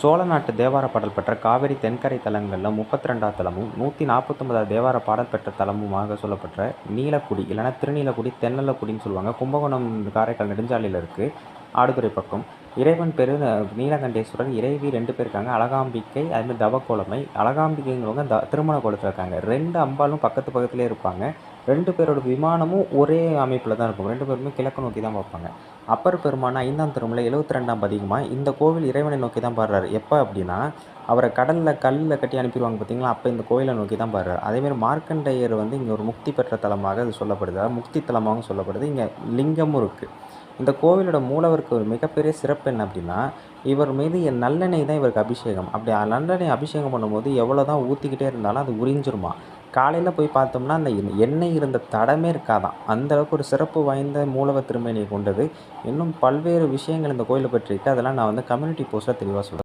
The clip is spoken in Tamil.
சோழ நாட்டு தேவார பாடல் பெற்ற காவிரி தென்கரை தலங்களில் 32வது தலமும் 149வது தேவார பாடல் பெற்ற தலமுமாக சொல்லப்பட்ட நீலக்குடி இல்லைனா திருநீலக்குடி தென்னலக்குடின்னு சொல்லுவாங்க. கும்பகோணம் காரைக்கால் நெடுஞ்சாலையில் இருக்குது, ஆடுதுறை பக்கம். இறைவன் பேர் நீலகண்டேஸ்வரர், இறைவி 2 பேர் இருக்காங்க, அழகாம்பிகை அதுமாதிரி தவக்கோலமை. அழகாம்பிகைங்கிறவங்க திருமண கோலத்தில் இருக்காங்க. 2 அம்பாலும் பக்கத்து பக்கத்துலேயே இருப்பாங்க. 2 பேரோட விமானமும் ஒரே அமைப்பில் தான் இருக்கும். 2 பேருமே கிழக்கு நோக்கி தான் பார்ப்பாங்க. அப்பர் பெருமான் 5ஆம் திருமுறை 72ஆம் பதிகமாக இந்த கோவில் இறைவனை நோக்கி தான் பாடுறாரு. எப்போ அப்படின்னா, அவரை கல்லில் கட்டி அனுப்பிடுவாங்க பார்த்தீங்களா, அப்போ இந்த கோயிலை நோக்கி தான் பாடுறாரு. அதேமாதிரி மார்க்கண்டேயர் இங்கே ஒரு முக்தி பெற்ற தலமாக அது சொல்லப்படுது, அதாவது முக்தி தலமாகவும் சொல்லப்படுது. இங்கே லிங்கமும் இருக்குது. இந்த கோவிலோட மூலவருக்கு ஒரு மிகப்பெரிய சிறப்பு என்ன அப்படின்னா, இவர் மீது நல்லெண்ணெய் தான் இவருக்கு அபிஷேகம். அப்படி நல்லெண்ணெய் அபிஷேகம் பண்ணும்போது எவ்வளோ தான் ஊற்றிக்கிட்டே இருந்தாலும் அது உறிஞ்சிருமா. காலையில் போய் பார்த்தோம்னா அந்த எண்ணெய் இருந்த தடமே இருக்காதான். அந்தளவுக்கு ஒரு சிறப்பு வாய்ந்த மூலவர் திருமேனியை கொண்டது. இன்னும் பல்வேறு விஷயங்கள் இந்த கோயிலை பற்றி இருக்குது. அதெல்லாம் நான் கம்யூனிட்டி போஸ்ட்டில் தெளிவாக சொல்கிறேன்.